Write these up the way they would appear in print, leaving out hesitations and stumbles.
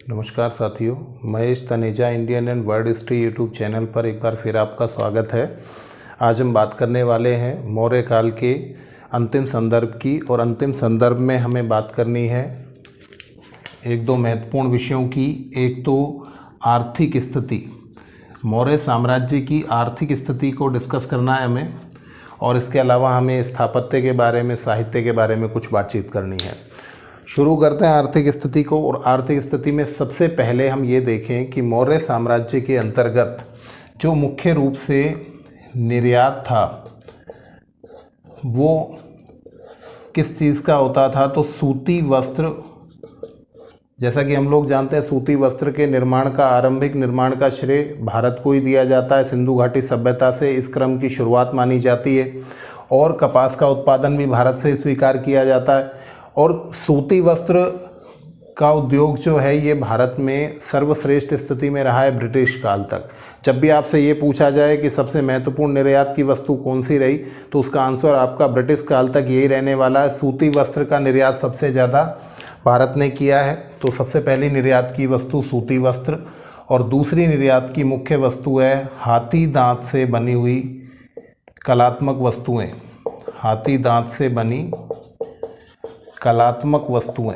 नमस्कार साथियों, Mahesh Taneja Indian and world history YouTube channel पर एक बार फिर आपका स्वागत है। आज हम बात करने वाले हैं मौर्य काल के अंतिम संदर्भ की, और अंतिम संदर्भ में हमें बात करनी है एक दो महत्वपूर्ण विषयों की। एक तो आर्थिक स्थिति, मौर्य साम्राज्य की आर्थिक स्थिति को डिस्कस करना है हमें, और इसके अलावा हमें स्थापत्य के बारे में, साहित्य के बारे में कुछ बातचीत करनी है। शुरू करते हैं आर्थिक स्थिति को। और आर्थिक स्थिति में सबसे पहले हम ये देखें कि मौर्य साम्राज्य के अंतर्गत जो मुख्य रूप से निर्यात था वो किस चीज़ का होता था, तो सूती वस्त्र। जैसा कि हम लोग जानते हैं, सूती वस्त्र के निर्माण का, आरंभिक निर्माण का श्रेय भारत को ही दिया जाता है। सिंधु घाटी सभ्यता से इस क्रम की शुरुआत मानी जाती है, और कपास का उत्पादन भी भारत से स्वीकार किया जाता है। और सूती वस्त्र का उद्योग जो है ये भारत में सर्वश्रेष्ठ स्थिति में रहा है ब्रिटिश काल तक। जब भी आपसे ये पूछा जाए कि सबसे महत्वपूर्ण निर्यात की वस्तु कौन सी रही, तो उसका आंसर आपका ब्रिटिश काल तक यही रहने वाला है। सूती वस्त्र का निर्यात सबसे ज़्यादा भारत ने किया है। तो सबसे पहली निर्यात की वस्तु सूती वस्त्र, और दूसरी निर्यात की मुख्य वस्तु है हाथी दांत से बनी हुई कलात्मक वस्तुएं। हाथी दांत से बनी कलात्मक वस्तुएं।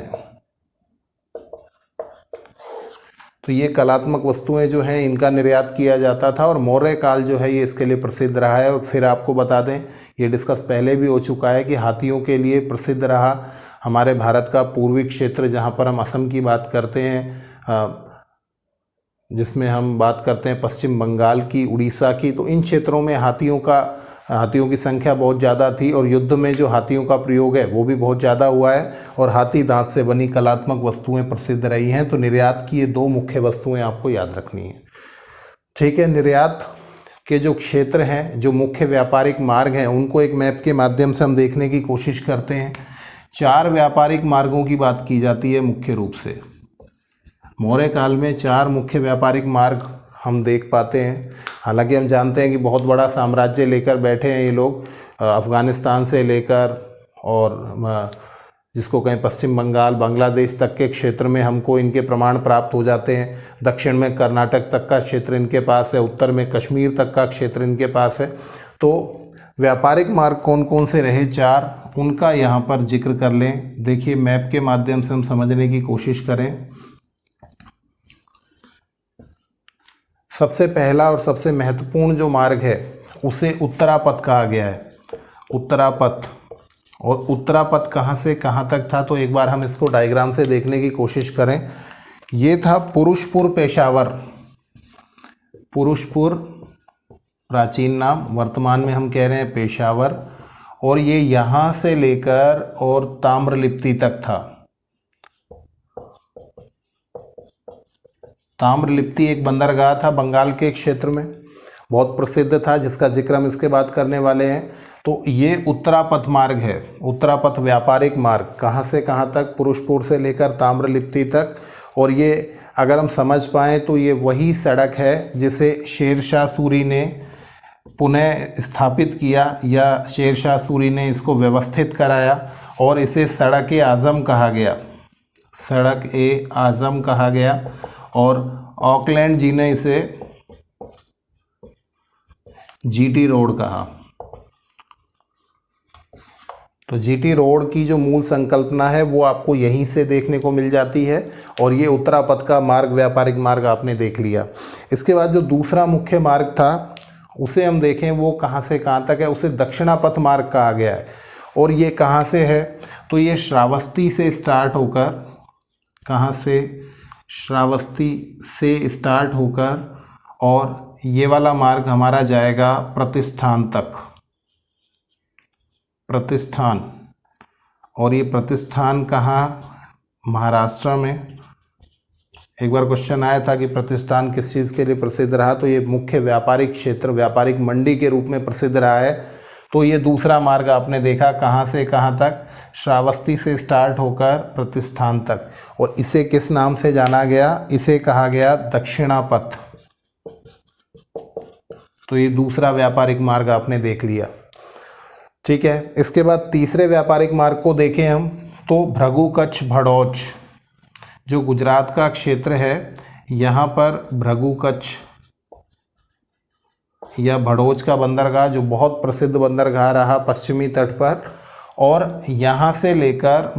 तो ये कलात्मक वस्तुएं जो हैं इनका निर्यात किया जाता था, और मौर्य काल जो है ये इसके लिए प्रसिद्ध रहा है। और फिर आपको बता दें, ये डिस्कस पहले भी हो चुका है कि हाथियों के लिए प्रसिद्ध रहा हमारे भारत का पूर्वी क्षेत्र, जहाँ पर हम असम की बात करते हैं, जिसमें हम बात करते हैं पश्चिम बंगाल की, उड़ीसा की। तो इन क्षेत्रों में हाथियों की संख्या बहुत ज़्यादा थी, और युद्ध में जो हाथियों का प्रयोग है वो भी बहुत ज़्यादा हुआ है, और हाथी दांत से बनी कलात्मक वस्तुएं प्रसिद्ध रही हैं। तो निर्यात की ये दो मुख्य वस्तुएं आपको याद रखनी है, ठीक है। निर्यात के जो क्षेत्र हैं, जो मुख्य व्यापारिक मार्ग हैं, उनको एक मैप के माध्यम से हम देखने की कोशिश करते हैं। 4 व्यापारिक मार्गों की बात की जाती है मुख्य रूप से। मौर्य काल में 4 मुख्य व्यापारिक मार्ग हम देख पाते हैं। हालांकि हम जानते हैं कि बहुत बड़ा साम्राज्य लेकर बैठे हैं ये लोग, अफ़गानिस्तान से लेकर और जिसको कहें पश्चिम बंगाल, बांग्लादेश तक के क्षेत्र में हमको इनके प्रमाण प्राप्त हो जाते हैं। दक्षिण में कर्नाटक तक का क्षेत्र इनके पास है, उत्तर में कश्मीर तक का क्षेत्र इनके पास है। तो व्यापारिक मार्ग कौन कौन से रहे 4, उनका यहाँ पर जिक्र कर लें। देखिए, मैप के माध्यम से हम समझने की कोशिश करें। सबसे पहला और सबसे महत्वपूर्ण जो मार्ग है उसे उत्तरापथ कहा गया है। उत्तरापथ। और उत्तरापथ कहाँ से कहाँ तक था, तो एक बार हम इसको डायग्राम से देखने की कोशिश करें। ये था पुरुषपुर पेशावर। पुरुषपुर प्राचीन नाम, वर्तमान में हम कह रहे हैं पेशावर। और ये यहाँ से लेकर और ताम्रलिप्ति तक था। ताम्रलिप्ति एक बंदरगाह था बंगाल के क्षेत्र में, बहुत प्रसिद्ध था, जिसका जिक्र हम इसके बाद करने वाले हैं। तो ये उत्तरापथ मार्ग है। उत्तरापथ व्यापारिक मार्ग कहाँ से कहाँ तक, पुरुषपुर से लेकर ताम्रलिप्ति तक। और ये अगर हम समझ पाएँ तो ये वही सड़क है जिसे शेरशाह सूरी ने पुनः स्थापित किया, या शेरशाह सूरी ने इसको व्यवस्थित कराया, और इसे सड़क-ए आज़म कहा गया। सड़क-ए आज़म कहा गया। और ऑकलैंड जी ने इसे जीटी रोड कहा। तो जीटी रोड की जो मूल संकल्पना है वो आपको यहीं से देखने को मिल जाती है। और ये उत्तरापथ का मार्ग, व्यापारिक मार्ग आपने देख लिया। इसके बाद जो दूसरा मुख्य मार्ग था उसे हम देखें, वो कहाँ से कहाँ तक है, उसे दक्षिणापथ मार्ग कहा गया है। और ये कहाँ से है, तो ये श्रावस्ती से स्टार्ट होकर, कहाँ से, श्रावस्ती से स्टार्ट होकर, और ये वाला मार्ग हमारा जाएगा प्रतिष्ठान तक। प्रतिष्ठान। और ये प्रतिष्ठान कहाँ, महाराष्ट्र में। एक बार क्वेश्चन आया था कि प्रतिष्ठान किस चीज़ के लिए प्रसिद्ध रहा, तो ये मुख्य व्यापारिक क्षेत्र, व्यापारिक मंडी के रूप में प्रसिद्ध रहा है। तो ये दूसरा मार्ग आपने देखा, कहाँ से कहाँ तक, श्रावस्ती से स्टार्ट होकर प्रतिष्ठान तक। और इसे किस नाम से जाना गया, इसे कहा गया दक्षिणापथ। तो ये दूसरा व्यापारिक मार्ग आपने देख लिया, ठीक है। इसके बाद तीसरे व्यापारिक मार्ग को देखें हम, तो भृगु कच्छ भड़ौच। जो गुजरात का क्षेत्र है यहाँ पर भृगु कच्छ या भड़ोच का बंदरगाह जो बहुत प्रसिद्ध बंदरगाह रहा पश्चिमी तट पर, और यहाँ से लेकर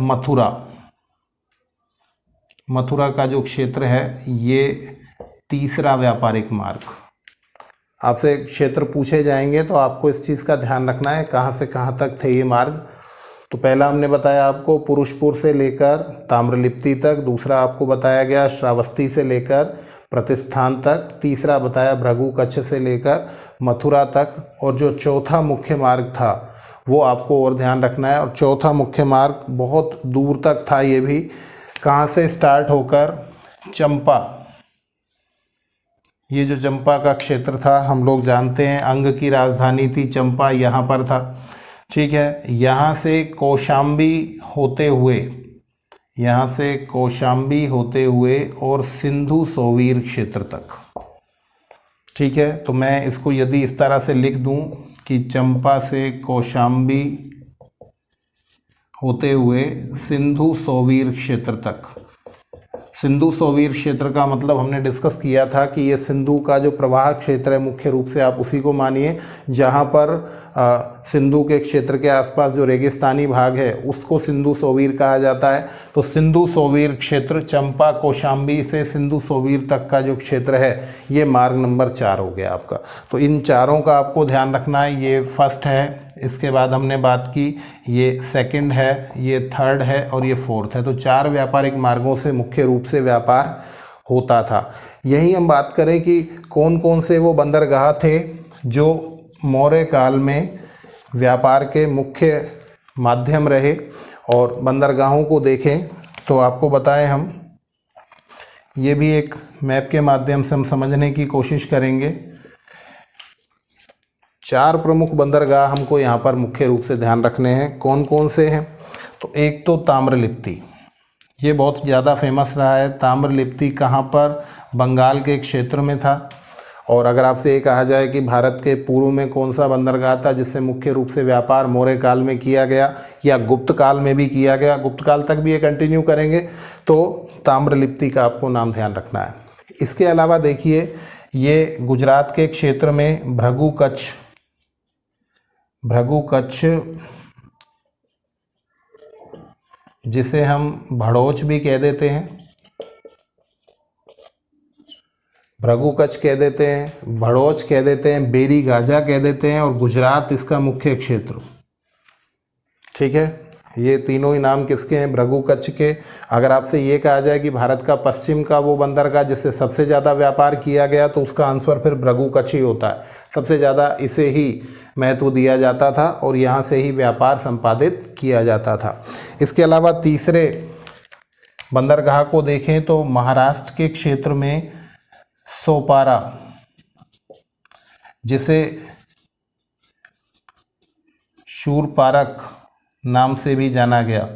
मथुरा का जो क्षेत्र है ये तीसरा व्यापारिक मार्ग। आपसे क्षेत्र पूछे जाएंगे तो आपको इस चीज़ का ध्यान रखना है कहाँ से कहाँ तक थे ये मार्ग। तो पहला हमने बताया आपको पुरुषपुर से लेकर ताम्रलिप्ति तक, दूसरा आपको बताया गया श्रावस्ती से लेकर प्रतिष्ठान तक, तीसरा बताया भृगु कच्छ से लेकर मथुरा तक, और जो चौथा मुख्य मार्ग था वो आपको और ध्यान रखना है। और चौथा मुख्य मार्ग बहुत दूर तक था, ये भी कहाँ से स्टार्ट होकर चंपा, ये जो चंपा का क्षेत्र था हम लोग जानते हैं अंग की राजधानी थी चंपा, यहाँ पर था। ठीक है, यहाँ से कौशाम्बी होते हुए और सिंधु सोवीर क्षेत्र तक। ठीक है, तो मैं इसको यदि इस तरह से लिख दूं कि चंपा से कौशाम्बी होते हुए सिंधु सोवीर क्षेत्र तक। सिंधु सोवीर क्षेत्र का मतलब हमने डिस्कस किया था कि ये सिंधु का जो प्रवाह क्षेत्र है मुख्य रूप से आप उसी को मानिए, जहाँ पर सिंधु के क्षेत्र के आसपास जो रेगिस्तानी भाग है उसको सिंधु सोवीर कहा जाता है। तो सिंधु सोवीर क्षेत्र चंपा कौशाम्बी से सिंधु सोवीर तक का जो क्षेत्र है ये मार्ग नंबर 4 हो गया आपका। तो इन चारों का आपको ध्यान रखना है। ये फर्स्ट है, इसके बाद हमने बात की ये सेकंड है, ये थर्ड है और ये फोर्थ है। तो 4 व्यापारिक मार्गों से मुख्य रूप से व्यापार होता था। यही हम बात करें कि कौन कौन से वो बंदरगाह थे जो मौर्य काल में व्यापार के मुख्य माध्यम रहे, और बंदरगाहों को देखें तो आपको बताएं हम, ये भी एक मैप के माध्यम से हम समझने की कोशिश करेंगे। 4 प्रमुख बंदरगाह हमको यहाँ पर मुख्य रूप से ध्यान रखने हैं। कौन कौन से हैं? तो एक तो ताम्रलिप्ति, ये बहुत ज़्यादा फेमस रहा है। ताम्रलिप्ति कहाँ पर? बंगाल के क्षेत्र में था। और अगर आपसे ये कहा जाए कि भारत के पूर्व में कौन सा बंदरगाह था जिससे मुख्य रूप से व्यापार मौर्य काल में किया गया या गुप्त काल में भी किया गया, गुप्त काल तक भी ये कंटिन्यू करेंगे, तो ताम्रलिप्ति का आपको नाम ध्यान रखना है। इसके अलावा देखिए ये गुजरात के क्षेत्र में भृगु कच्छ जिसे हम भड़ोच भी कह देते हैं, भृगु कच्छ कह देते हैं, भड़ोच कह देते हैं, बेरी गाजा कह देते हैं, और गुजरात इसका मुख्य क्षेत्र। ठीक है, ये तीनों ही नाम किसके हैं? भृगु कच्छ के। अगर आपसे ये कहा जाए कि भारत का पश्चिम का वो बंदरगाह जिससे सबसे ज़्यादा व्यापार किया गया, तो उसका आंसर फिर भृगु कच्छ ही होता है। सबसे ज़्यादा इसे ही महत्व दिया जाता था और यहाँ से ही व्यापार संपादित किया जाता था। इसके अलावा तीसरे बंदरगाह को देखें तो महाराष्ट्र के क्षेत्र में सोपारा, जिसे शूरपारक नाम से भी जाना गया,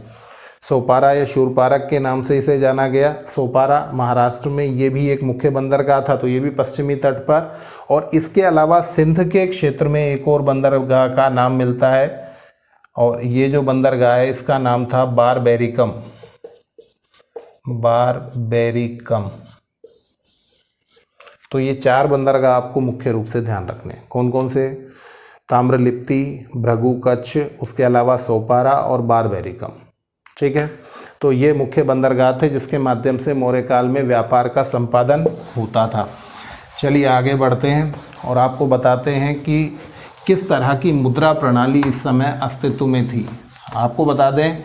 सोपारा या शूरपारक के नाम से इसे जाना गया। सोपारा महाराष्ट्र में ये भी एक मुख्य बंदरगाह था, तो ये भी पश्चिमी तट पर। और इसके अलावा सिंध के क्षेत्र में एक और बंदरगाह का नाम मिलता है, और ये जो बंदरगाह है इसका नाम था बारबैरिकम। तो ये 4 बंदरगाह आपको मुख्य रूप से ध्यान रखने हैं। कौन कौन से? ताम्रलिप्ति, भृगु कच्छ, उसके अलावा सोपारा और बारबैरिकम। ठीक है, तो ये मुख्य बंदरगाह थे जिसके माध्यम से मौर्य काल में व्यापार का संपादन होता था। चलिए आगे बढ़ते हैं और आपको बताते हैं कि किस तरह की मुद्रा प्रणाली इस समय अस्तित्व में थी। आपको बता दें,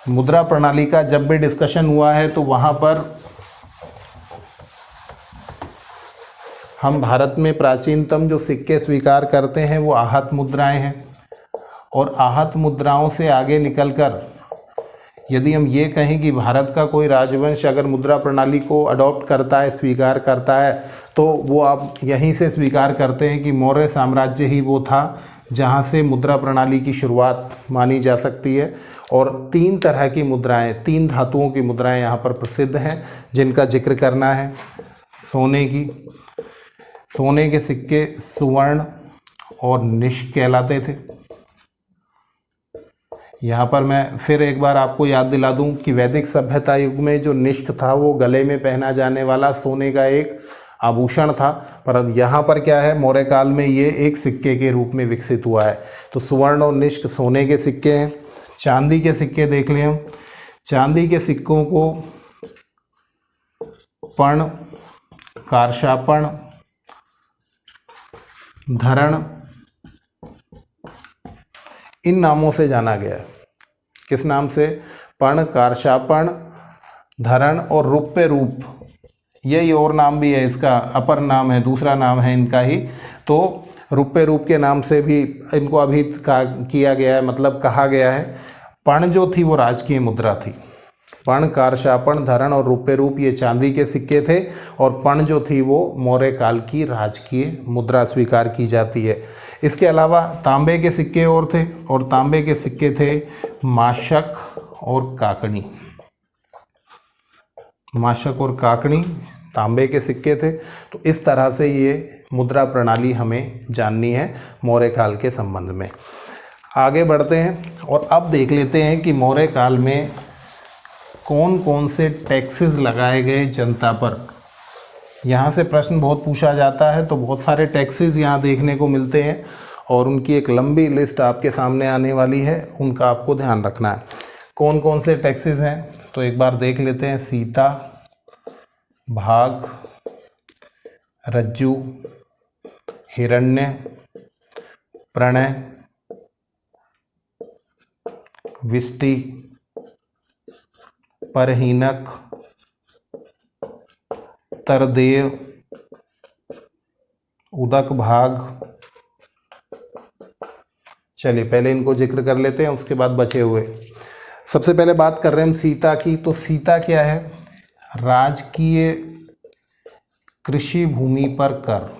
मुद्रा प्रणाली का जब भी डिस्कशन हुआ है तो वहाँ पर हम भारत में प्राचीनतम जो सिक्के स्वीकार करते हैं वो आहत मुद्राएं हैं। और आहत मुद्राओं से आगे निकलकर यदि हम ये कहें कि भारत का कोई राजवंश अगर मुद्रा प्रणाली को अडॉप्ट करता है, स्वीकार करता है, तो वो आप यहीं से स्वीकार करते हैं कि मौर्य साम्राज्य ही वो था जहाँ से मुद्रा प्रणाली की शुरुआत मानी जा सकती है। और 3 तरह की मुद्राएं, 3 धातुओं की मुद्राएं यहाँ पर प्रसिद्ध हैं जिनका जिक्र करना है। सोने के सिक्के सुवर्ण और निष्क कहलाते थे। यहाँ पर मैं फिर एक बार आपको याद दिला दूं कि वैदिक सभ्यता युग में जो निष्क था वो गले में पहना जाने वाला सोने का एक आभूषण था, पर यहाँ पर क्या है, मौर्य काल में ये एक सिक्के के रूप में विकसित हुआ है। तो सुवर्ण और निष्क सोने के सिक्के हैं। चांदी के सिक्के देख लें हम। चांदी के सिक्कों को पर्ण, कारशापण, धरण इन नामों से जाना गया है। किस नाम से? पर्ण, कारशापण, धरण और रुप्य रूप, यही और नाम भी है, इसका अपर नाम है, दूसरा नाम है इनका ही। तो रुप्य रूप के नाम से भी इनको अभी किया गया है, मतलब कहा गया है। पर्ण जो थी वो राजकीय मुद्रा थी। पर्ण, कारशापण, धरण और रुप्य रूप ये चांदी के सिक्के थे, और पर्ण जो थी वो मौर्य काल की राजकीय मुद्रा स्वीकार की जाती है। इसके अलावा तांबे के सिक्के और थे, और तांबे के सिक्के थे माशक और काकणी। माशक और काकणी तांबे के सिक्के थे। तो इस तरह से ये मुद्रा प्रणाली हमें जाननी है मौर्य काल के संबंध में। आगे बढ़ते हैं और अब देख लेते हैं कि मौर्य काल में कौन कौन से टैक्सेस लगाए गए जनता पर। यहाँ से प्रश्न बहुत पूछा जाता है, तो बहुत सारे टैक्सेस यहाँ देखने को मिलते हैं और उनकी एक लंबी लिस्ट आपके सामने आने वाली है, उनका आपको ध्यान रखना है। कौन कौन से टैक्सेस हैं तो एक बार देख लेते हैं। सीता, भाग, रज्जु, हिरण्य, प्रणय, विष्टि, परहीनक, तरदेय, उदक भाग। चलिए पहले इनको जिक्र कर लेते हैं, उसके बाद बचे हुए। सबसे पहले बात कर रहे हैं हम सीता की। तो सीता क्या है? राजकीय कृषि भूमि पर कर,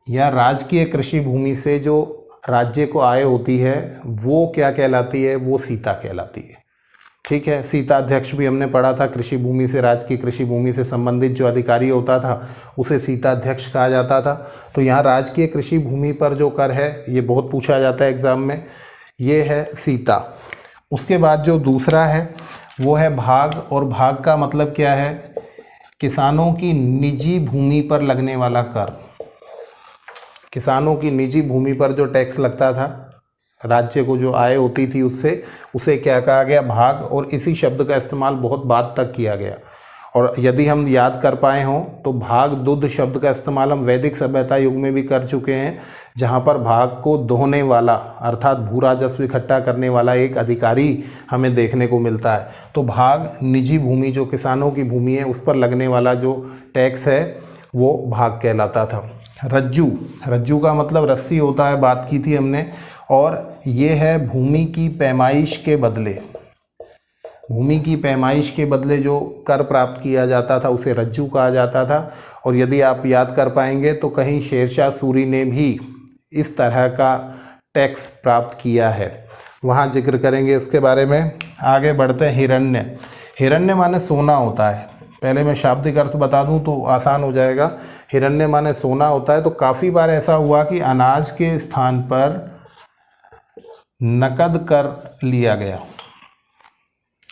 या राजकीय कृषि भूमि से जो राज्य को आय होती है वो क्या कहलाती है? वो सीता कहलाती है। ठीक है। सीता अध्यक्ष भी हमने पढ़ा था। कृषि भूमि से, राजकीय कृषि भूमि से संबंधित जो अधिकारी होता था उसे सीता अध्यक्ष कहा जाता था। तो यहाँ राजकीय कृषि भूमि पर जो कर है, ये बहुत पूछा जाता है एग्जाम में, ये है सीता। उसके बाद जो दूसरा है वो है भाग, और भाग का मतलब क्या है? किसानों की निजी भूमि पर लगने वाला कर। किसानों की निजी भूमि पर जो टैक्स लगता था, राज्य को जो आय होती थी उससे, उसे क्या कहा गया? भाग। और इसी शब्द का इस्तेमाल बहुत बाद तक किया गया। और यदि हम याद कर पाए हों तो भाग दुध शब्द का इस्तेमाल हम वैदिक सभ्यता युग में भी कर चुके हैं, जहाँ पर भाग को दोहने वाला अर्थात भू राजस्व इकट्ठा करने वाला एक अधिकारी हमें देखने को मिलता है। तो भाग निजी भूमि, जो किसानों की भूमि है, उस पर लगने वाला जो टैक्स है वो भाग कहलाता था। रज्जू, रज्जू का मतलब रस्सी होता है, बात की थी हमने। और ये है भूमि की पैमाइश के बदले, भूमि की पैमाइश के बदले जो कर प्राप्त किया जाता था उसे रज्जू कहा जाता था। और यदि आप याद कर पाएंगे तो कहीं शेरशाह सूरी ने भी इस तरह का टैक्स प्राप्त किया है, वहाँ जिक्र करेंगे इसके बारे में। आगे बढ़ते हैं। हिरण्य, हिरण्य माने सोना होता है। पहले मैं शाब्दिक अर्थ बता दूं तो आसान हो जाएगा। हिरण्य माने सोना होता है। तो काफ़ी बार ऐसा हुआ कि अनाज के स्थान पर नकद कर लिया गया।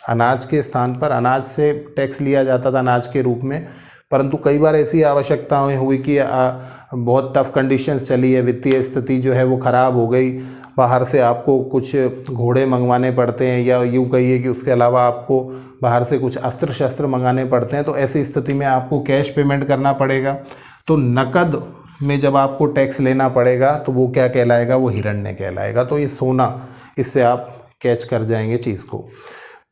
अनाज के स्थान पर अनाज से टैक्स लिया जाता था अनाज के रूप में, परंतु कई बार ऐसी आवश्यकताएं हुई कि बहुत टफ कंडीशंस चली है, वित्तीय स्थिति जो है वो ख़राब हो गई, बाहर से आपको कुछ घोड़े मंगवाने पड़ते हैं, या यूँ कहिए कि उसके अलावा आपको बाहर से कुछ अस्त्र शस्त्र मंगाने पड़ते हैं। तो ऐसी स्थिति में आपको कैश पेमेंट करना पड़ेगा। तो नकद में जब आपको टैक्स लेना पड़ेगा तो वो क्या कहलाएगा? वो हिरण्य कहलाएगा। तो ये सोना, इससे आप कैच कर जाएंगे चीज़ को।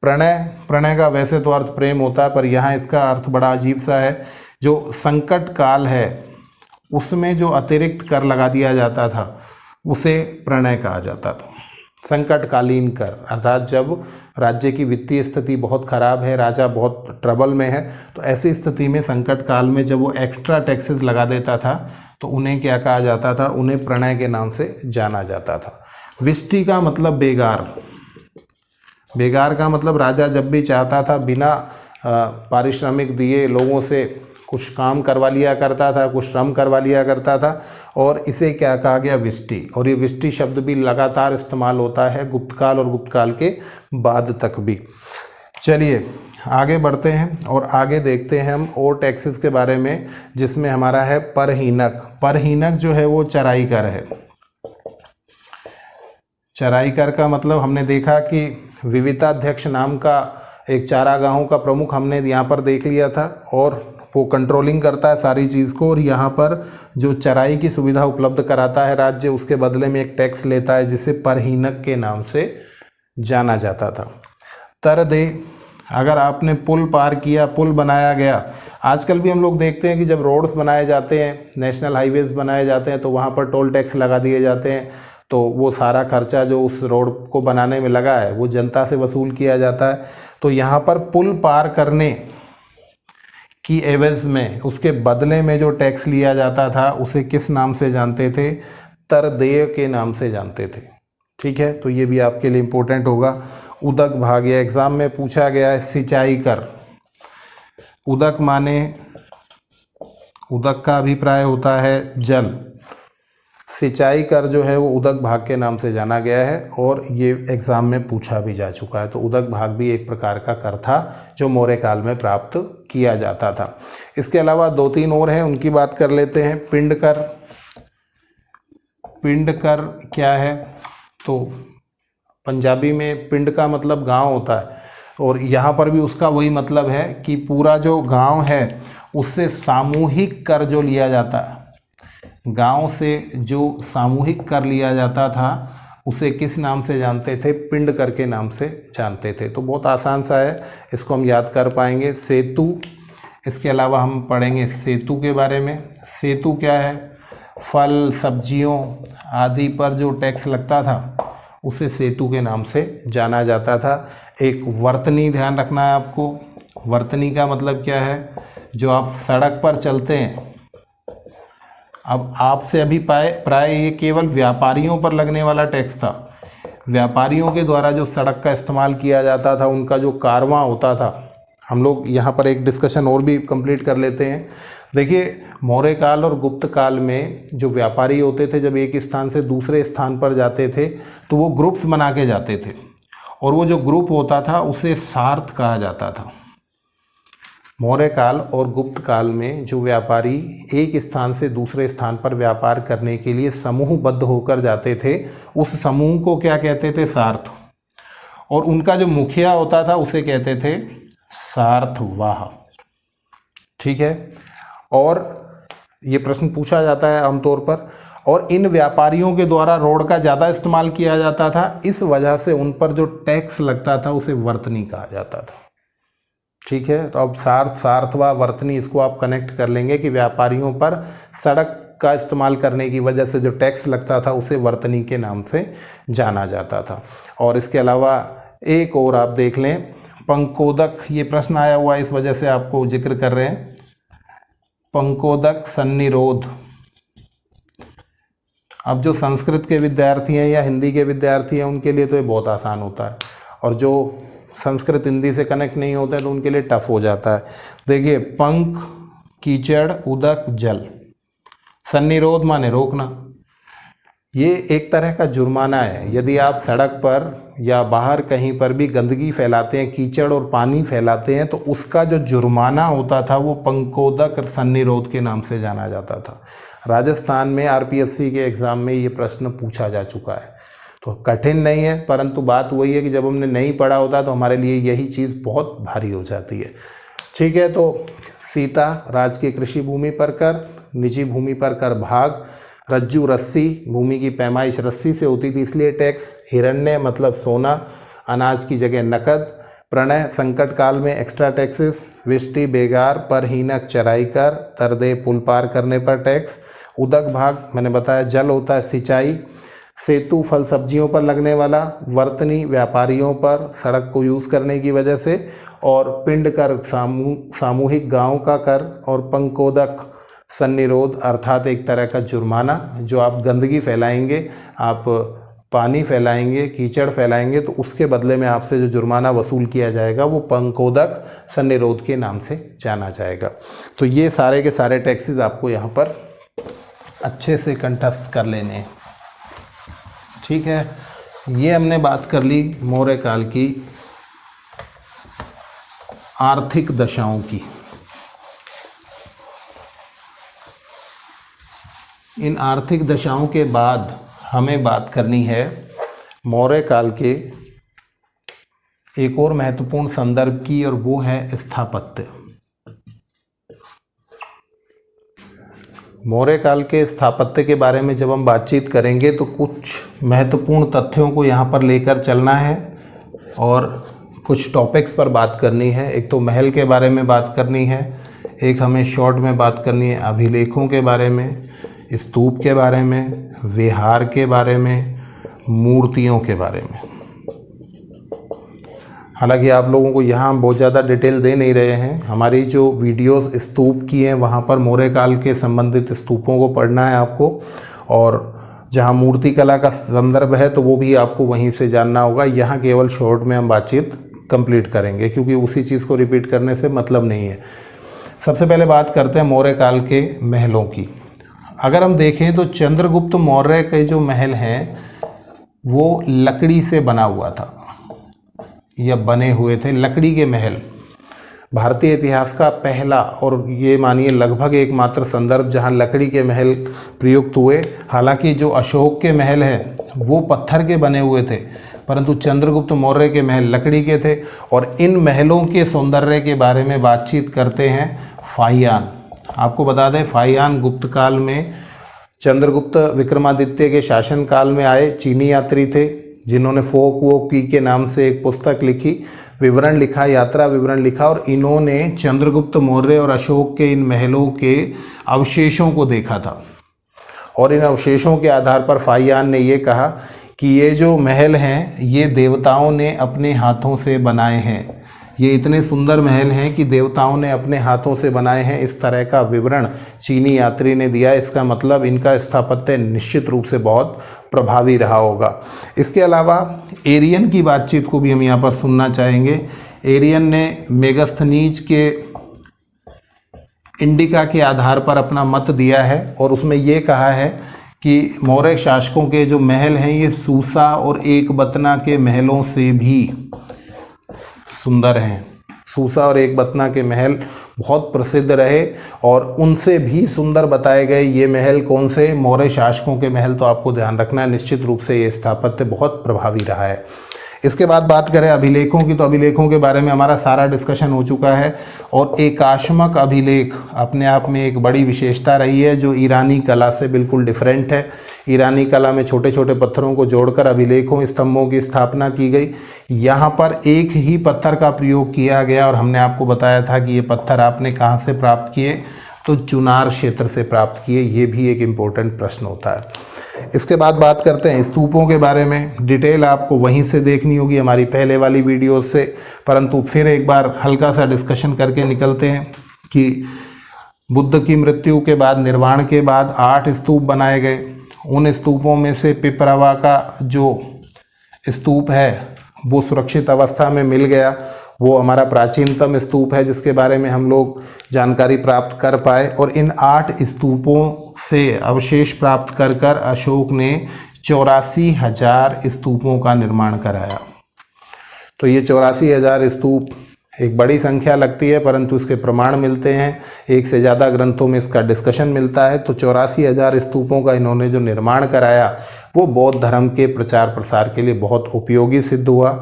प्रणय, प्रणय का वैसे तो अर्थ प्रेम होता है, पर यहाँ इसका अर्थ बड़ा अजीब सा है। जो संकट काल है उसमें जो अतिरिक्त कर लगा दिया जाता था उसे प्रणय कहा जाता था। संकटकालीन कर अर्थात जब राज्य की वित्तीय स्थिति बहुत ख़राब है, राजा बहुत ट्रबल में है, तो ऐसी स्थिति में संकट काल में जब वो एक्स्ट्रा टैक्सेस लगा देता था तो उन्हें क्या कहा जाता था? उन्हें प्रणय के नाम से जाना जाता था। विष्टि का मतलब बेगार। बेगार का मतलब राजा जब भी चाहता था बिना पारिश्रमिक दिए लोगों से कुछ काम करवा लिया करता था, कुछ श्रम करवा लिया करता था, और इसे क्या कहा गया, विष्टि। और ये विष्टि शब्द भी लगातार इस्तेमाल होता है गुप्तकाल और गुप्तकाल के बाद तक भी। चलिए आगे बढ़ते हैं और आगे देखते हैं हम और टैक्सेस के बारे में, जिसमें हमारा है परहीनक। परहीनक जो है वो चराई कर है। चराई कर का मतलब हमने देखा कि विविताध्यक्ष नाम का एक चारागाहों का प्रमुख हमने यहाँ पर देख लिया था, और वो कंट्रोलिंग करता है सारी चीज़ को, और यहाँ पर जो चराई की सुविधा उपलब्ध कराता है राज्य, उसके बदले में एक टैक्स लेता है जिसे परहीनक के नाम से जाना जाता था। तरदे, अगर आपने पुल पार किया, पुल बनाया गया, आजकल भी हम लोग देखते हैं कि जब रोड्स बनाए जाते हैं, नेशनल हाईवेज़ बनाए जाते हैं, तो वहाँ पर टोल टैक्स लगा दिए जाते हैं, तो वो सारा खर्चा जो उस रोड को बनाने में लगा है वो जनता से वसूल किया जाता है। तो यहाँ पर पुल पार करने की एवज में, उसके बदले में जो टैक्स लिया जाता था उसे किस नाम से जानते थे, तरदेय के नाम से जानते थे। ठीक है, तो ये भी आपके लिए इम्पोर्टेंट होगा। उदक भाग, ये एग्ज़ाम में पूछा गया है। सिंचाई कर, उदक माने, उदक का अभिप्राय होता है जल, सिंचाई कर जो है वो उदक भाग के नाम से जाना गया है, और ये एग्ज़ाम में पूछा भी जा चुका है। तो उदक भाग भी एक प्रकार का कर था जो मौर्य काल में प्राप्त किया जाता था। इसके अलावा 2-3 और हैं, उनकी बात कर लेते हैं। पिंड कर, पिंड कर क्या है, तो पंजाबी में पिंड का मतलब गांव होता है, और यहाँ पर भी उसका वही मतलब है कि पूरा जो गांव है उससे सामूहिक कर जो लिया जाता है, गांव से जो सामूहिक कर लिया जाता था उसे किस नाम से जानते थे, पिंड कर के नाम से जानते थे। तो बहुत आसान सा है, इसको हम याद कर पाएंगे। सेतु, इसके अलावा हम पढ़ेंगे सेतु के बारे में। सेतु क्या है, फल सब्जियों आदि पर जो टैक्स लगता था उसे सेतु के नाम से जाना जाता था। एक वर्तनी ध्यान रखना है आपको। वर्तनी का मतलब क्या है, जो आप सड़क पर चलते हैं। अब आपसे अभी प्राय ये केवल व्यापारियों पर लगने वाला टैक्स था। व्यापारियों के द्वारा जो सड़क का इस्तेमाल किया जाता था, उनका जो कारवां होता था, हम लोग यहाँ पर एक डिस्कशन और भी कंप्लीट कर लेते हैं। देखिए, मौर्य काल और गुप्त काल में जो व्यापारी होते थे, जब एक स्थान से दूसरे स्थान पर जाते थे तो वो ग्रुप्स बना के जाते थे, और वो जो ग्रुप होता था उसे सार्थ कहा जाता था। मौर्य काल और गुप्त काल में जो व्यापारी एक स्थान से दूसरे स्थान पर व्यापार करने के लिए समूहबद्ध होकर जाते थे, उस समूह को क्या कहते थे, सार्थ। और उनका जो मुखिया होता था उसे कहते थे सार्थवाह। ठीक है, और ये प्रश्न पूछा जाता है आमतौर पर। और इन व्यापारियों के द्वारा रोड का ज़्यादा इस्तेमाल किया जाता था, इस वजह से उन पर जो टैक्स लगता था उसे वर्तनी कहा जाता था। ठीक है, तो अब सार्थवा वर्तनी, इसको आप कनेक्ट कर लेंगे कि व्यापारियों पर सड़क का इस्तेमाल करने की वजह से जो टैक्स लगता था उसे वर्तनी के नाम से जाना जाता था। और इसके अलावा एक और आप देख लें, पंकोदक, ये प्रश्न आया हुआ है, इस वजह से आपको जिक्र कर रहे हैं। पंकोदक सन्निरोध। अब जो संस्कृत के विद्यार्थी हैं या हिंदी के विद्यार्थी हैं उनके लिए तो ये बहुत आसान होता है, और जो संस्कृत हिंदी से कनेक्ट नहीं होता है तो उनके लिए टफ हो जाता है। देखिए, पंख, कीचड़, उदक, जल। सन्निरोध माने रोकना। ये एक तरह का जुर्माना है। यदि आप सड़क पर या बाहर कहीं पर भी गंदगी फैलाते हैं, कीचड़ और पानी फैलाते हैं, तो उसका जो जुर्माना होता था वो पंकोदक सन्निरोध के नाम से जाना जाता था। राजस्थान में आरपीएससी के एग्ज़ाम में ये प्रश्न पूछा जा चुका है। तो कठिन नहीं है, परंतु बात वही है कि जब हमने नहीं पढ़ा होता तो हमारे लिए यही चीज़ बहुत भारी हो जाती है। ठीक है, तो सीता, राज की कृषि भूमि पर कर, निजी भूमि पर कर भाग। रज्जू रस्सी, भूमि की पैमाइश रस्सी से होती थी इसलिए टैक्स। हिरण्य मतलब सोना, अनाज की जगह नकद। प्रणय, संकट काल में एक्स्ट्रा टैक्सेस। विष्टि, बेगार। परहीनक, चराई कर। तरदे, पुल पार करने पर टैक्स। उदक भाग, मैंने बताया जल होता है, सिंचाई। सेतु, फल सब्जियों पर लगने वाला। वर्तनी, व्यापारियों पर सड़क को यूज़ करने की वजह से। और पिंड कर, सामूहिक गांव का कर। और पंकोदक सन्निरोध, अर्थात एक तरह का जुर्माना, जो आप गंदगी फैलाएंगे, आप पानी फैलाएंगे, कीचड़ फैलाएंगे, तो उसके बदले में आपसे जो जुर्माना वसूल किया जाएगा वो पंकोदक सन्निरोध के नाम से जाना जाएगा। तो ये सारे के सारे टैक्सेस आपको यहाँ पर अच्छे से कंठस्थ कर लेने हैं। ठीक है, ये हमने बात कर ली मौर्य काल की आर्थिक दशाओं की। इन आर्थिक दशाओं के बाद हमें बात करनी है मौर्य काल के एक और महत्वपूर्ण संदर्भ की, और वो है स्थापत्य। मौर्य काल के स्थापत्य के बारे में जब हम बातचीत करेंगे तो कुछ महत्वपूर्ण तथ्यों को यहाँ पर लेकर चलना है और कुछ टॉपिक्स पर बात करनी है। एक तो महल के बारे में बात करनी है, एक हमें शॉर्ट में बात करनी है अभिलेखों के बारे में, स्तूप के बारे में, विहार के बारे में, मूर्तियों के बारे में। हालांकि आप लोगों को यहाँ हम बहुत ज़्यादा डिटेल दे नहीं रहे हैं। हमारी जो वीडियोस स्तूप की हैं वहाँ पर मौर्य काल के संबंधित स्तूपों को पढ़ना है आपको, और जहाँ मूर्ति कला का संदर्भ है तो वो भी आपको वहीं से जानना होगा। यहाँ केवल शॉर्ट में हम बातचीत कंप्लीट करेंगे क्योंकि उसी चीज़ को रिपीट करने से मतलब नहीं है। सबसे पहले बात करते हैं मौर्य काल के महलों की। अगर हम देखें तो चंद्रगुप्त मौर्य के जो महल हैं वो लकड़ी से बना हुआ था या बने हुए थे। लकड़ी के महल भारतीय इतिहास का पहला और ये मानिए लगभग एकमात्र संदर्भ जहां लकड़ी के महल प्रयुक्त हुए। हालांकि जो अशोक के महल हैं वो पत्थर के बने हुए थे, परंतु चंद्रगुप्त मौर्य के महल लकड़ी के थे। और इन महलों के सौंदर्य के बारे में बातचीत करते हैं फाहियान। आपको बता दें फाहियान गुप्त काल में चंद्रगुप्त विक्रमादित्य के शासनकाल में आए चीनी यात्री थे, जिन्होंने फोक वोक की के नाम से एक पुस्तक लिखी, विवरण लिखा, यात्रा विवरण लिखा, और इन्होंने चंद्रगुप्त मौर्य और अशोक के इन महलों के अवशेषों को देखा था। और इन अवशेषों के आधार पर फाहियान ने ये कहा कि ये जो महल हैं ये देवताओं ने अपने हाथों से बनाए हैं। ये इतने सुंदर महल हैं कि देवताओं ने अपने हाथों से बनाए हैं। इस तरह का विवरण चीनी यात्री ने दिया। इसका मतलब इनका स्थापत्य निश्चित रूप से बहुत प्रभावी रहा होगा। इसके अलावा एरियन की बातचीत को भी हम यहाँ पर सुनना चाहेंगे। एरियन ने मेगास्थनीज के इंडिका के आधार पर अपना मत दिया है और उसमें ये कहा है कि मौर्य शासकों के जो महल हैं ये सूसा और एकबतना के महलों से भी सुंदर हैं। सूसा और एकबतना के महल बहुत प्रसिद्ध रहे और उनसे भी सुंदर बताए गए ये महल कौन से? मौर्य शासकों के महल। तो आपको ध्यान रखना है, निश्चित रूप से ये स्थापत्य बहुत प्रभावी रहा है। इसके बाद बात करें अभिलेखों की, तो अभिलेखों के बारे में हमारा सारा डिस्कशन हो चुका है। और एकाश्मक अभिलेख अपने आप में एक बड़ी विशेषता रही है जो ईरानी कला से बिल्कुल डिफरेंट है। ईरानी कला में छोटे छोटे पत्थरों को जोड़कर अभिलेखों स्तंभों की स्थापना की गई। यहाँ पर एक ही पत्थर का प्रयोग किया गया और हमने आपको बताया था कि ये पत्थर आपने कहाँ से प्राप्त किए? तो चुनार क्षेत्र से प्राप्त किए। ये भी एक इम्पोर्टेंट प्रश्न होता है। इसके बाद बात करते हैं स्तूपों के बारे में। डिटेल आपको वहीं से देखनी होगी हमारी पहले वाली वीडियो से, परंतु फिर एक बार हल्का सा डिस्कशन करके निकलते हैं कि बुद्ध की मृत्यु के बाद, निर्वाण के बाद 8 स्तूप बनाए गए। उन स्तूपों में से पिपरावा का जो स्तूप है वो सुरक्षित अवस्था में मिल गया। वो हमारा प्राचीनतम स्तूप है जिसके बारे में हम लोग जानकारी प्राप्त कर पाए। और इन 8 स्तूपों से अवशेष प्राप्त कर कर अशोक ने 84,000 स्तूपों का निर्माण कराया। तो ये 84,000 स्तूप एक बड़ी संख्या लगती है, परंतु इसके प्रमाण मिलते हैं। एक से ज़्यादा ग्रंथों में इसका डिस्कशन मिलता है। तो 84,000 स्तूपों का इन्होंने जो निर्माण कराया वो बौद्ध धर्म के प्रचार प्रसार के लिए बहुत उपयोगी सिद्ध हुआ।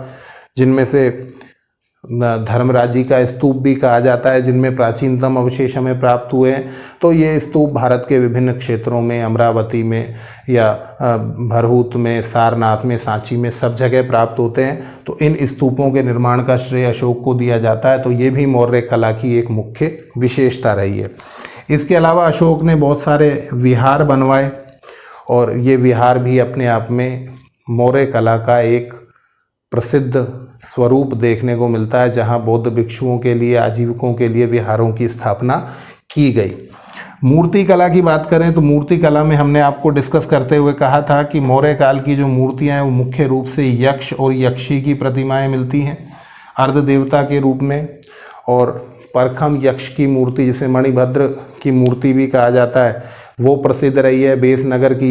जिनमें से धर्मराजी का स्तूप भी कहा जाता है, जिनमें प्राचीनतम अवशेष हमें प्राप्त हुए हैं। तो ये स्तूप भारत के विभिन्न क्षेत्रों में, अमरावती में या भरहूत में, सारनाथ में, सांची में, सब जगह प्राप्त होते हैं। तो इन स्तूपों के निर्माण का श्रेय अशोक को दिया जाता है। तो ये भी मौर्य कला की एक मुख्य विशेषता रही है। इसके अलावा अशोक ने बहुत सारे विहार बनवाए और ये विहार भी अपने आप में मौर्य कला का एक प्रसिद्ध स्वरूप देखने को मिलता है, जहां बौद्ध भिक्षुओं के लिए, आजीविकों के लिए विहारों की स्थापना की गई। मूर्ति कला की बात करें तो मूर्ति कला में हमने आपको डिस्कस करते हुए कहा था कि मौर्य काल की जो मूर्तियां हैं वो मुख्य रूप से यक्ष और यक्षी की प्रतिमाएं मिलती हैं अर्ध देवता के रूप में। और परखम यक्ष की मूर्ति, जिसे मणिभद्र की मूर्ति भी कहा जाता है, वो प्रसिद्ध रही है। बेसनगर की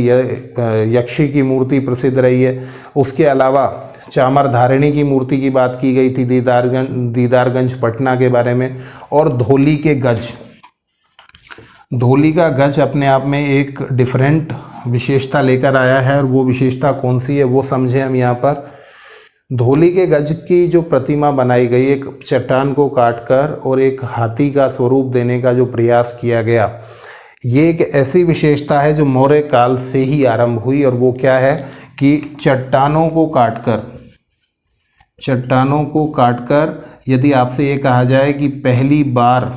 यक्षी की मूर्ति प्रसिद्ध रही है। उसके अलावा चामर धारिणी की मूर्ति की बात की गई थी दीदारगंज पटना के बारे में। और धौली के गज, धौली का गज अपने आप में एक डिफरेंट विशेषता लेकर आया है, और वो विशेषता कौन सी है वो समझें हम यहाँ पर। धौली के गज की जो प्रतिमा बनाई गई, एक चट्टान को काटकर और एक हाथी का स्वरूप देने का जो प्रयास किया गया, ये एक ऐसी विशेषता है जो मौर्य काल से ही आरंभ हुई। और वो क्या है कि चट्टानों को काटकर यदि आपसे ये कहा जाए कि पहली बार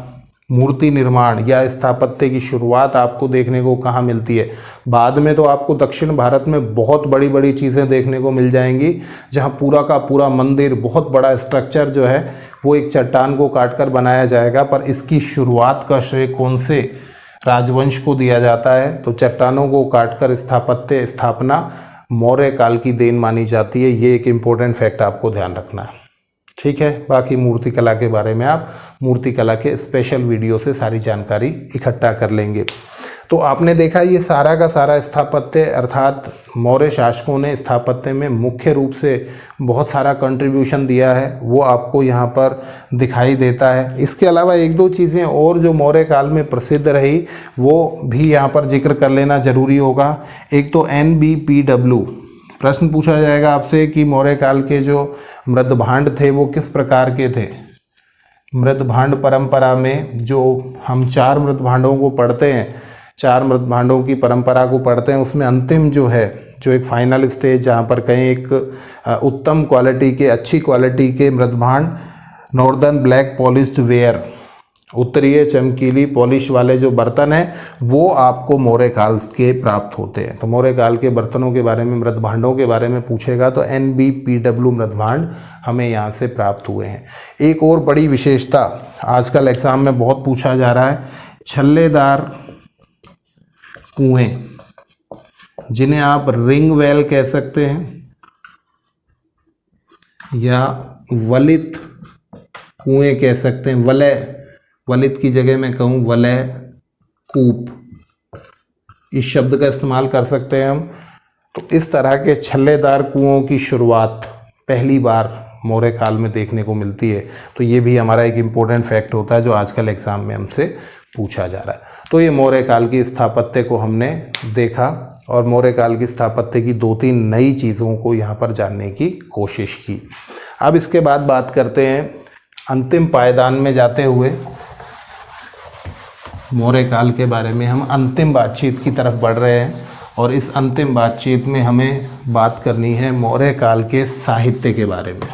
मूर्ति निर्माण या स्थापत्य की शुरुआत आपको देखने को कहाँ मिलती है, बाद में तो आपको दक्षिण भारत में बहुत बड़ी बड़ी चीज़ें देखने को मिल जाएंगी, जहाँ पूरा का पूरा मंदिर, बहुत बड़ा स्ट्रक्चर जो है वो एक चट्टान को काटकर बनाया जाएगा। पर इसकी शुरुआत का श्रेय कौन से राजवंश को दिया जाता है? तो चट्टानों को काटकर स्थापना मौर्य काल की देन मानी जाती है। ये एक इम्पोर्टेंट फैक्ट आपको ध्यान रखना है, ठीक है। बाकी मूर्ति कला के बारे में आप मूर्ति कला के स्पेशल वीडियो से सारी जानकारी इकट्ठा कर लेंगे। तो आपने देखा ये सारा का सारा स्थापत्य, अर्थात मौर्य शासकों ने स्थापत्य में मुख्य रूप से बहुत सारा कंट्रीब्यूशन दिया है, वो आपको यहाँ पर दिखाई देता है। इसके अलावा एक दो चीज़ें और जो मौर्य काल में प्रसिद्ध रही वो भी यहाँ पर जिक्र कर लेना ज़रूरी होगा। एक तो NBPW, प्रश्न पूछा जाएगा आपसे कि मौर्य काल के जो मृदभांड थे वो किस प्रकार के थे। मृदभांड परंपरा में जो हम 4 मृदभांडों को पढ़ते हैं, 4 मृदभांडों की परंपरा को पढ़ते हैं, उसमें अंतिम जो है, जो एक फाइनल स्टेज जहाँ पर कहीं एक उत्तम क्वालिटी के, अच्छी क्वालिटी के मृदभांड, नॉर्दर्न ब्लैक पॉलिश्ड वेयर, उत्तरीय चमकीली पॉलिश वाले जो बर्तन हैं वो आपको मौर्य काल के प्राप्त होते हैं। तो मौर्य काल के बर्तनों के बारे में, मृदभांडों के बारे में पूछेगा तो NBPW मृदभांड हमें यहाँ से प्राप्त हुए हैं। एक और बड़ी विशेषता आजकल एग्ज़ाम में बहुत पूछा जा रहा है, छल्लेदार कुएं, जिन्हें आप रिंग वेल कह सकते हैं या वलित कुएं कह सकते हैं। वलित की जगह मैं कहूँ वलय कूप, इस शब्द का इस्तेमाल कर सकते हैं हम। तो इस तरह के छल्लेदार कुओं की शुरुआत पहली बार मौर्य काल में देखने को मिलती है। तो ये भी हमारा एक इम्पोर्टेंट फैक्ट होता है जो आजकल एग्ज़ाम में हमसे पूछा जा रहा है। तो ये मौर्य काल की स्थापत्य को हमने देखा और मौर्य काल की स्थापत्य की 2-3 नई चीज़ों को यहाँ पर जानने की कोशिश की। अब इसके बाद बात करते हैं अंतिम पायदान में जाते हुए मौर्य काल के बारे में। हम अंतिम बातचीत की तरफ बढ़ रहे हैं और इस अंतिम बातचीत में हमें बात करनी है मौर्य काल के साहित्य के बारे में।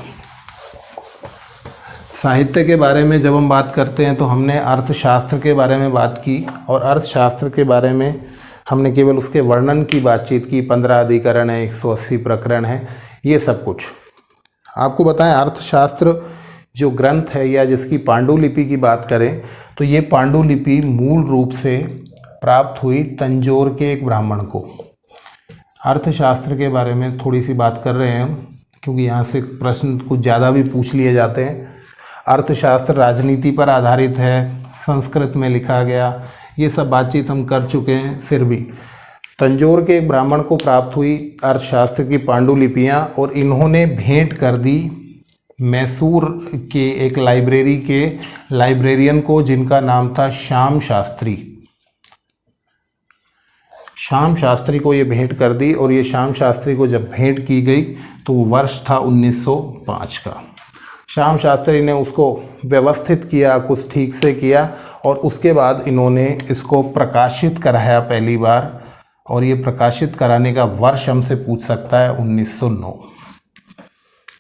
साहित्य के बारे में जब हम बात करते हैं तो हमने अर्थशास्त्र के बारे में बात की, और अर्थशास्त्र के बारे में हमने केवल उसके वर्णन की बातचीत की। 15 अधिकरण है, 180 प्रकरण है, ये सब कुछ आपको बताएं। अर्थशास्त्र जो ग्रंथ है या जिसकी पांडुलिपि की बात करें तो ये पांडुलिपि मूल रूप से प्राप्त हुई तंजौर के एक ब्राह्मण को। अर्थशास्त्र के बारे में थोड़ी सी बात कर रहे हैं हम, क्योंकि यहाँ से प्रश्न कुछ ज़्यादा भी पूछ लिए जाते हैं। अर्थशास्त्र राजनीति पर आधारित है, संस्कृत में लिखा गया, ये सब बातचीत हम कर चुके हैं। फिर भी तंजौर के एक ब्राह्मण को प्राप्त हुई अर्थशास्त्र की पांडुलिपियाँ, और इन्होंने भेंट कर दी मैसूर के एक लाइब्रेरी के लाइब्रेरियन को, जिनका नाम था श्याम शास्त्री। श्याम शास्त्री को ये भेंट कर दी, और ये श्याम शास्त्री को जब भेंट की गई तो वो वर्ष था 1905 का। श्याम शास्त्री ने उसको व्यवस्थित किया, कुछ ठीक से किया, और उसके बाद इन्होंने इसको प्रकाशित कराया पहली बार, और ये प्रकाशित कराने का वर्ष हमसे पूछ सकता है 1909।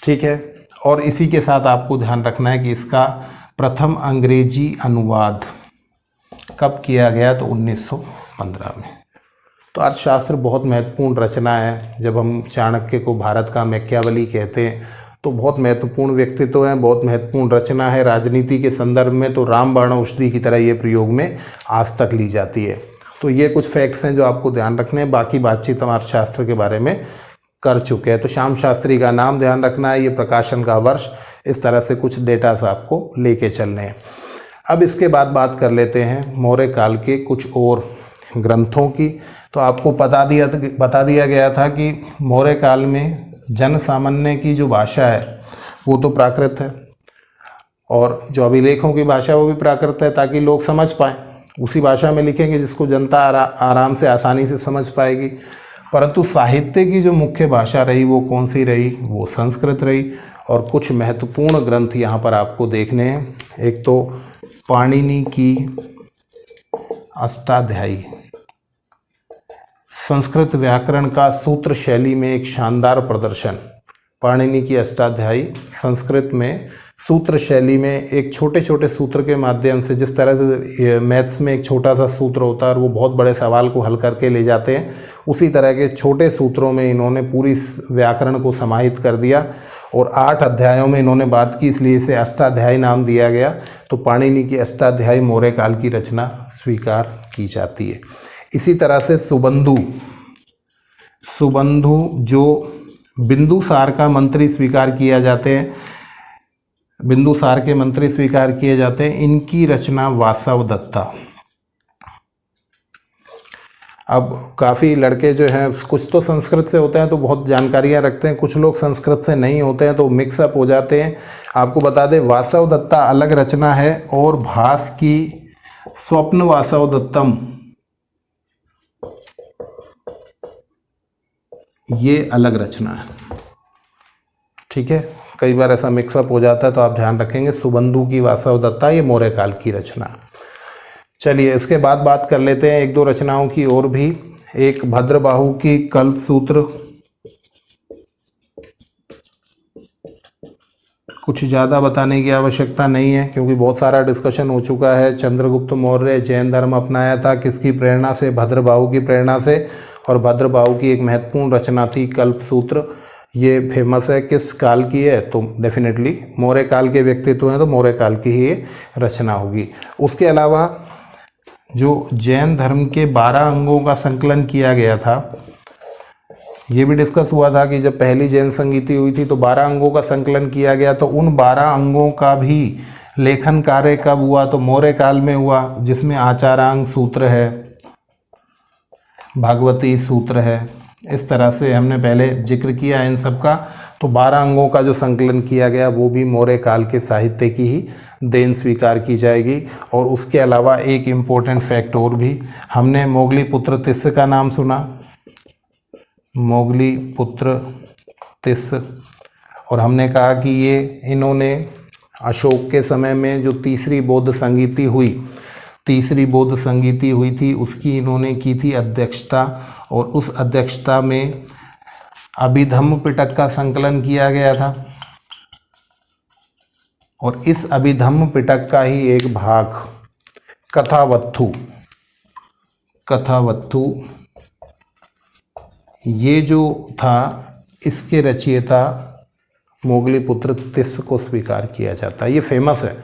ठीक है, और इसी के साथ आपको ध्यान रखना है कि इसका प्रथम अंग्रेजी अनुवाद कब किया गया, तो 1915 में। तो अर्थशास्त्र बहुत महत्वपूर्ण रचना है। जब हम चाणक्य को भारत का मैकियावेली कहते हैं तो बहुत महत्वपूर्ण व्यक्तित्व हैं, बहुत महत्वपूर्ण रचना है राजनीति के संदर्भ में। तो रामबाण औषधि की तरह ये प्रयोग में आज तक ली जाती है। तो ये कुछ फैक्ट्स हैं जो आपको ध्यान रखने हैं। बाकी बातचीत हम अर्थशास्त्र के बारे में कर चुके हैं। तो श्याम शास्त्री का नाम ध्यान रखना है, ये प्रकाशन का वर्ष, इस तरह से कुछ डेटास आपको लेके चलने हैं। अब इसके बाद बात कर लेते हैं मौर्य काल के कुछ और ग्रंथों की। तो आपको बता दिया गया था कि मौर्य काल में जन सामान्य की जो भाषा है वो तो प्राकृत है, और जो अभिलेखों की भाषा वो भी प्राकृत है, ताकि लोग समझ पाएँ। उसी भाषा में लिखेंगे जिसको जनता आराम से आसानी से समझ पाएगी। परंतु साहित्य की जो मुख्य भाषा रही वो कौन सी रही? वो संस्कृत रही। और कुछ महत्वपूर्ण ग्रंथ यहाँ पर आपको देखने हैं। एक तो पाणिनि की अष्टाध्यायी, संस्कृत व्याकरण का सूत्र शैली में एक शानदार प्रदर्शन। पाणिनि की अष्टाध्यायी संस्कृत में सूत्र शैली में एक छोटे छोटे सूत्र के माध्यम से, जिस तरह से मैथ्स में एक छोटा सा सूत्र होता है और वो बहुत बड़े सवाल को हल करके ले जाते हैं, उसी तरह के छोटे सूत्रों में इन्होंने पूरी व्याकरण को समाहित कर दिया। और 8 अध्यायों में इन्होंने बात की, इसलिए इसे अष्टाध्यायी नाम दिया गया। तो पाणिनि की अष्टाध्यायी मौर्य काल की रचना स्वीकार की जाती है। इसी तरह से सुबंधु जो बिंदुसार का मंत्री स्वीकार किया जाते हैं, बिंदुसार के मंत्री स्वीकार किए जाते हैं, इनकी रचना वासवदत्ता। अब काफ़ी लड़के जो हैं कुछ तो संस्कृत से होते हैं तो बहुत जानकारियां रखते हैं, कुछ लोग संस्कृत से नहीं होते हैं तो मिक्सअप हो जाते हैं। आपको बता दें वासवदत्ता अलग रचना है, और भास की स्वप्न वासवदत्तम ये अलग रचना है। ठीक है, कई बार ऐसा मिक्सअप हो जाता है तो आप ध्यान रखेंगे। सुबंधु की वासवदत्ता ये मौर्य काल की रचना। चलिए इसके बाद बात कर लेते हैं एक दो रचनाओं की और भी। एक भद्रबाहु की कल्पसूत्र, कुछ ज़्यादा बताने की आवश्यकता नहीं है क्योंकि बहुत सारा डिस्कशन हो चुका है। चंद्रगुप्त मौर्य जैन धर्म अपनाया था, किसकी प्रेरणा से? भद्रबाहु की प्रेरणा से। और भद्रबाहु की एक महत्वपूर्ण रचना थी कल्पसूत्र। ये फेमस है, किस काल की है? तो डेफिनेटली मौर्य काल के व्यक्तित्व हैं तो मौर्य काल की ही ये रचना होगी। उसके अलावा जो जैन धर्म के 12 अंगों का संकलन किया गया था, ये भी डिस्कस हुआ था कि जब पहली जैन संगीति हुई थी तो 12 अंगों का संकलन किया गया। तो उन 12 अंगों का भी लेखन कार्य कब हुआ? तो मौर्य काल में हुआ, जिसमें आचारांग सूत्र है, भागवती सूत्र है। इस तरह से हमने पहले जिक्र किया इन सब का। तो 12 अंगों का जो संकलन किया गया वो भी मौर्य काल के साहित्य की ही देन स्वीकार की जाएगी। और उसके अलावा एक इम्पोर्टेंट फैक्ट और भी, हमने मोगली पुत्र तिस्स का नाम सुना, मोगली पुत्र तिस्स, और हमने कहा कि ये इन्होंने अशोक के समय में जो तीसरी बौद्ध संगीति हुई थी उसकी इन्होंने की थी अध्यक्षता। और उस अध्यक्षता में अभिधम्म पिटक का संकलन किया गया था, और इस अभिधम्म पिटक का ही एक भाग कथावत्थु ये जो था, इसके रचयिता मोगलीपुत्र तिस्स को स्वीकार किया जाता है। ये फेमस है,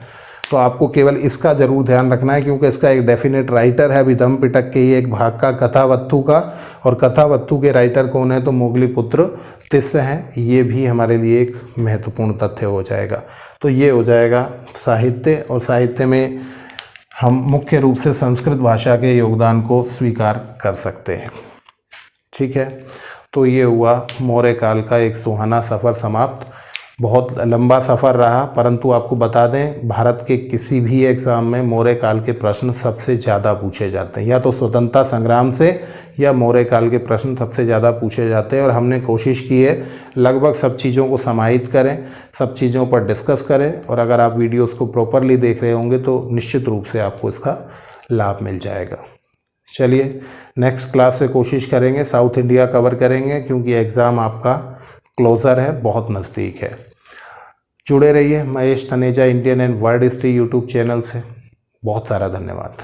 तो आपको केवल इसका जरूर ध्यान रखना है क्योंकि इसका एक डेफिनेट राइटर है अभिधम्म पिटक के ही एक भाग का, कथावत्थु का। और कथावत्थु के राइटर कौन है? तो मोगलीपुत्र तिस्स हैं। ये भी हमारे लिए एक महत्वपूर्ण तथ्य हो जाएगा। तो ये हो जाएगा साहित्य, और साहित्य में हम मुख्य रूप से संस्कृत भाषा के योगदान को स्वीकार कर सकते हैं। ठीक है, तो ये हुआ मौर्य काल का एक सुहाना सफ़र समाप्त। बहुत लंबा सफ़र रहा, परंतु आपको बता दें भारत के किसी भी एग्ज़ाम में मौर्य काल के प्रश्न सबसे ज़्यादा पूछे जाते हैं, या तो स्वतंत्रता संग्राम से या मौर्य काल के प्रश्न सबसे ज़्यादा पूछे जाते हैं। और हमने कोशिश की है लगभग सब चीज़ों को समाहित करें, सब चीज़ों पर डिस्कस करें। और अगर आप वीडियोज़ को प्रॉपरली देख रहे होंगे तो निश्चित रूप से आपको इसका लाभ मिल जाएगा। चलिए नेक्स्ट क्लास से कोशिश करेंगे साउथ इंडिया कवर करेंगे, क्योंकि एग्ज़ाम आपका क्लोज़र है, बहुत नज़दीक है। जुड़े रहिए Mahesh Taneja Indian and world history YouTube channel से। बहुत सारा धन्यवाद।